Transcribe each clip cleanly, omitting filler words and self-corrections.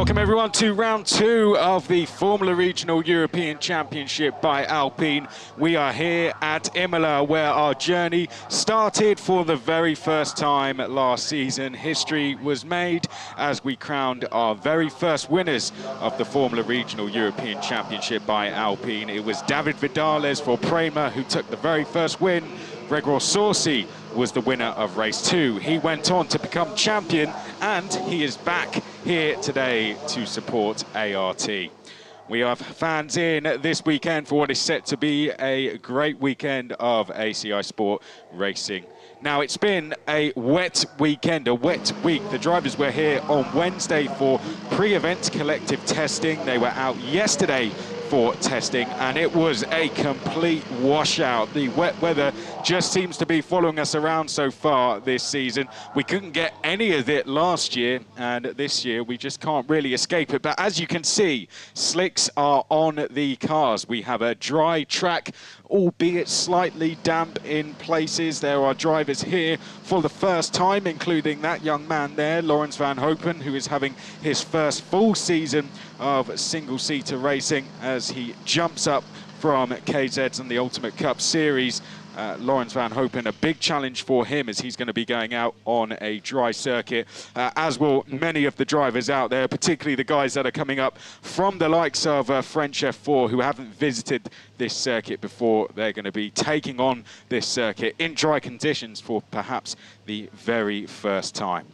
Welcome everyone to round 2 of the Formula Regional European Championship by Alpine. We are here at Imola where our journey started for the very first time last season. History was made as we crowned our very first winners of the Formula Regional European Championship by Alpine. It was David Vidales for Prema who took the very first win. Gregor Sorsi was the winner of race 2. He went on to become champion and he is back here today to support ART. We have fans in this weekend for what is set to be a great weekend of ACI Sport racing. Now, it's been a wet weekend, a wet week. The drivers were here on Wednesday for pre-event collective testing. They were out yesterday for testing, and it was a complete washout. The wet weather just seems to be following us around so far this season. We couldn't get any of it last year, and this year we just can't really escape it. But as you can see, slicks are on the cars. We have a dry track, albeit slightly damp in places. There are drivers here for the first time, including that young man there, Laurens van Hopen, who is having his first full season of single-seater racing as he jumps up from KZ's and the Ultimate Cup Series. Laurens van Hopen, a big challenge for him as he's going to be going out on a dry circuit, as will many of the drivers out there, particularly the guys that are coming up from the likes of French F4 who haven't visited this circuit before. They're going to be taking on this circuit in dry conditions for perhaps the very first time.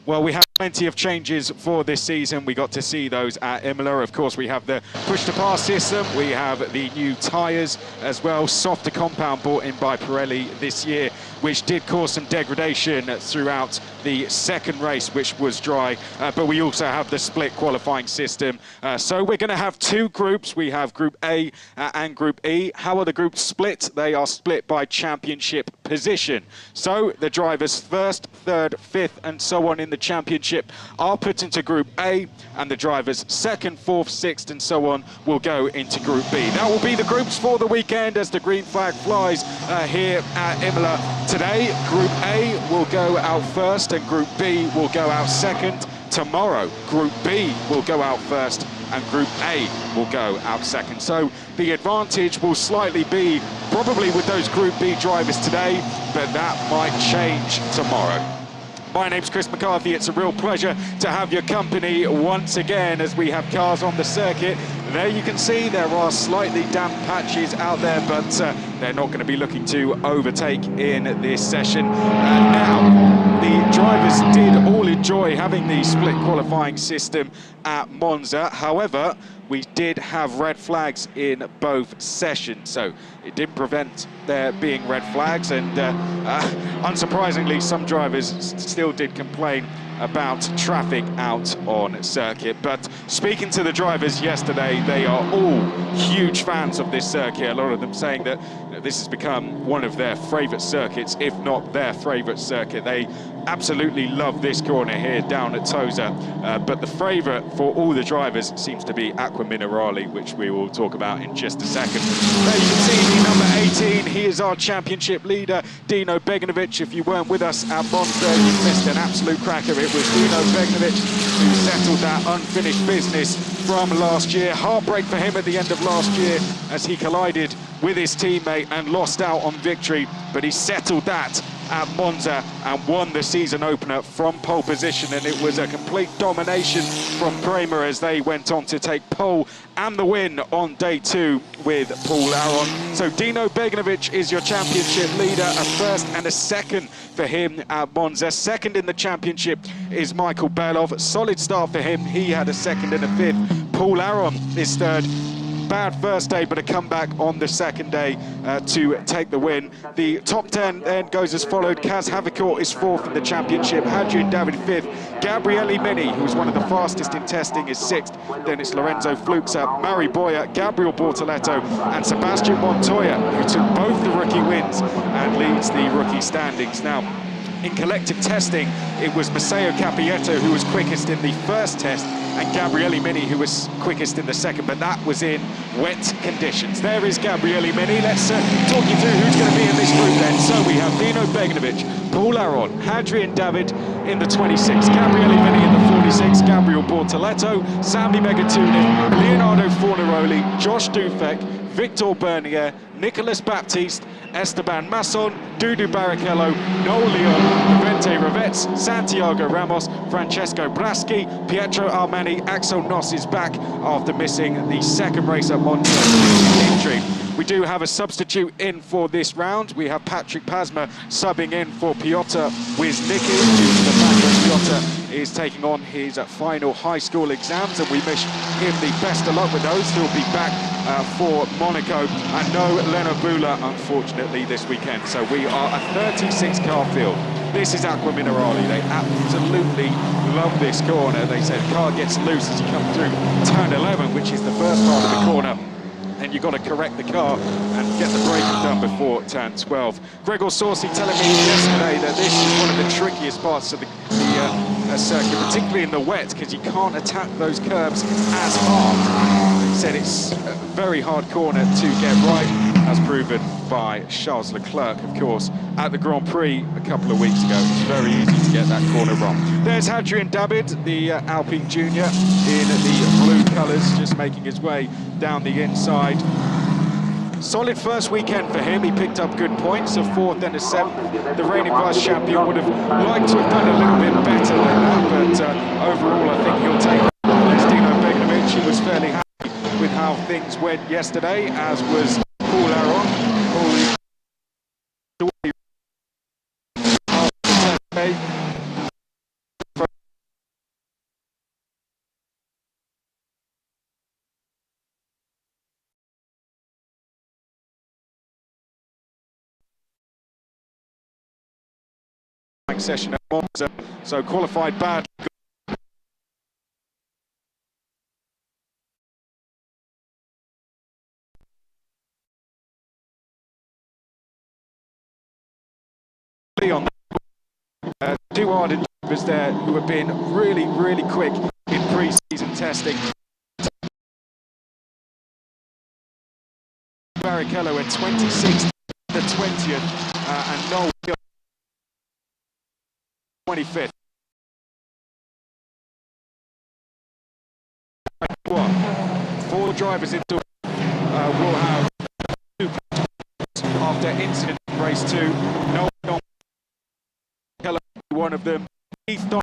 Well, we have plenty of changes for this season. We got to see those at Imola. Of course, we have the push-to-pass system. We have the new tyres as well. Softer compound brought in by Pirelli this year, which did cause some degradation throughout the second race, which was dry. But we also have the split qualifying system. So we're going to have 2 groups. We have Group A and Group E. How are the groups split? They are split by championship position. So the drivers 1st, 3rd, 5th, and so on in the championship are put into Group A, and the drivers 2nd, 4th, 6th, and so on will go into Group B. That will be the groups for the weekend as the green flag flies here at Imola today. Group A will go out first and Group B will go out second. Tomorrow, Group B will go out first and Group A will go out second. So the advantage will slightly be probably with those Group B drivers today, but that might change tomorrow. My name's Chris McCarthy. It's a real pleasure to have your company once again as we have cars on the circuit. There you can see there are slightly damp patches out there, but they're not going to be looking to overtake in this session. And now, the drivers did all enjoy having the split qualifying system at Monza. However, we did have red flags in both sessions, so it didn't prevent there being red flags, and unsurprisingly, some drivers still did complain about traffic out on circuit. But speaking to the drivers yesterday, they are all huge fans of this circuit. A lot of them saying that this has become one of their favourite circuits, if not their favourite circuit. They absolutely love this corner here down at Tosa, but the favourite for all the drivers seems to be Aqua Minerale, which we will talk about in just a second. There you can see the number 18, he is our championship leader, Dino Beganovic. If you weren't with us at Monza, you missed an absolute cracker. It was Dino Beganovic who settled that unfinished business from last year. Heartbreak for him at the end of last year as he collided with his teammate and lost out on victory, but he settled that at Monza and won the season opener from pole position, and it was a complete domination from Prema as they went on to take pole and the win on day 2 with Paul Aron. So Dino Beganovic is your championship leader, a 1st and a 2nd for him at Monza. 2nd in the championship is Michael Belov. Solid start for him. He had a 2nd and a 5th. Paul Aron is 3rd. Bad first day, but a comeback on the 2nd day to take the win. The top 10 then goes as followed. Kaz Havicourt is 4th in the championship. Hadrian David 5th. Gabriele Mini, who was one of the fastest in testing, is 6th. Then it's Lorenzo Fluxa, Mari Boya, Gabriel Bortoletto, and Sebastian Montoya, who took both the rookie wins and leads the rookie standings. Now, In collective testing, it was Matteo Cappietto who was quickest in the first test and Gabriele Mini who was quickest in the second, but that was in wet conditions. There is Gabriele Mini. Let's talk you through who's going to be in this group then. So we have Dino Beganovic, Paul Aron, Hadrian David in the 26, Gabriele Mini in the 46, Gabriel Bortoletto, Sami Megatuni, Leonardo Fornaroli, Josh Dufek, Victor Bernier, Nicolas Baptiste, Esteban Masson, Dudu Barrichello, Noel Leon, Vivente Rivets, Santiago Ramos, Francesco Braschi, Pietro Armani. Axel Noss is back after missing the second race at Monza injury. We do have a substitute in for this round. We have Patrick Pasma subbing in for Piotr Wisnicki due to the fact that Piotr is taking on his final high school exams, and we wish him the best of luck with those. He'll be back for Monaco, and no Leno Bula, unfortunately, this weekend. So we are a 36-car field. This is Aqua Minerali. They absolutely love this corner. They said car gets loose as you come through turn 11, which is the first part of the corner. And you've got to correct the car and get the braking done before turn 12. Gregor Sorsi telling me yesterday that this is one of the trickiest parts of the circuit, particularly in the wet, because you can't attack those curbs as hard. He said it's a very hard corner to get right, as proven by Charles Leclerc, of course, at the Grand Prix a couple of weeks ago. It's very easy to get that corner wrong. There's Hadrian David, the Alpine Junior, in the blue colours, just making his way down the inside. Solid first weekend for him. He picked up good points, a 4th and a 7th. The reigning vice champion would have liked to have done a little bit better than that, but overall I think he'll take it. There's Dino Beganovic. He was fairly happy with how things went yesterday, as was Paul Aron. Session at Monza, so qualified bad. On two ardent drivers there who have been really quick in pre-season testing. Barrichello in 26th, the 20th, and Noel 25th. Four drivers into will have 2 points after incident in race 2. Noel Barrichello, one of them. Keith Don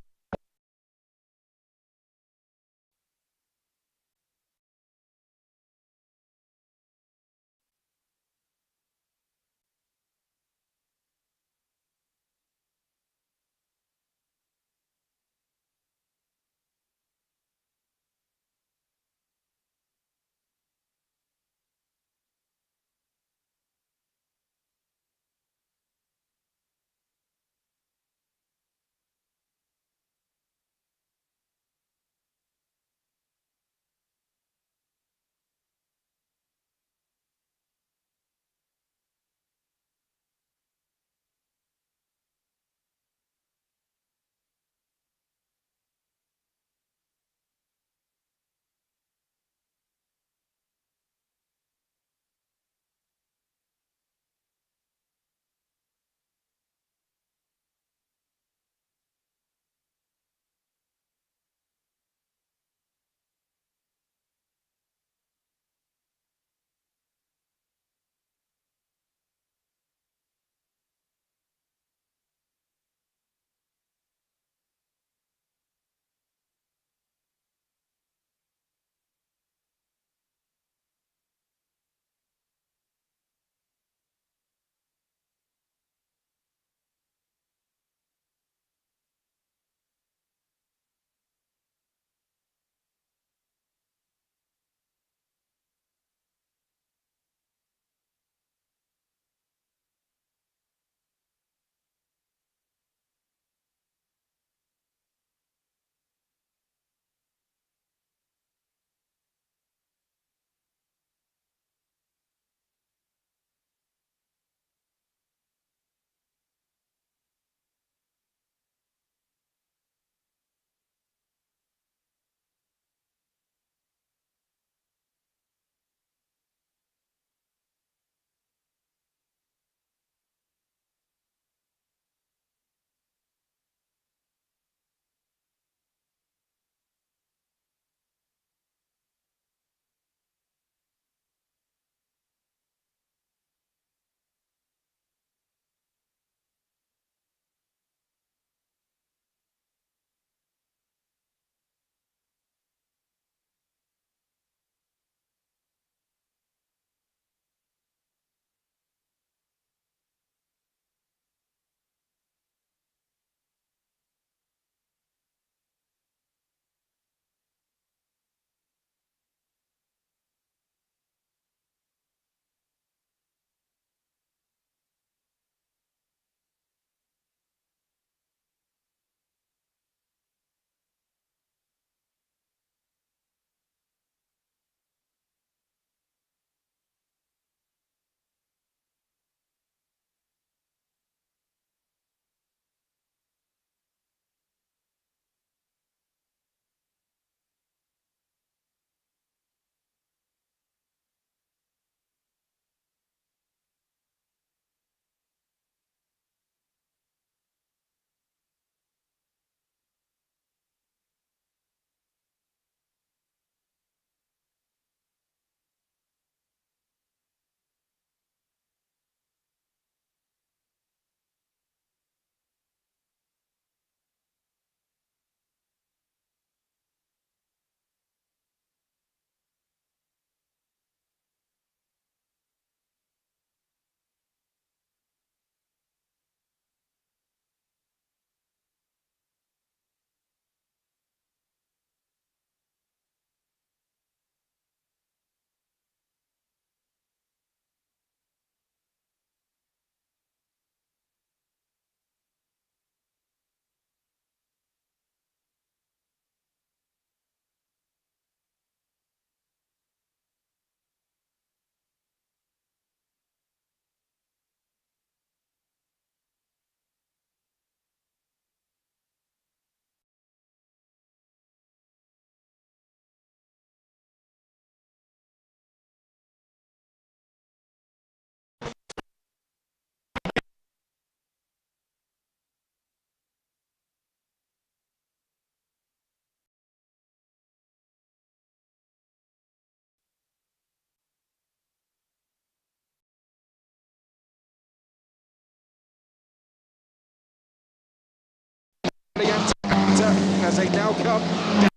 as they now come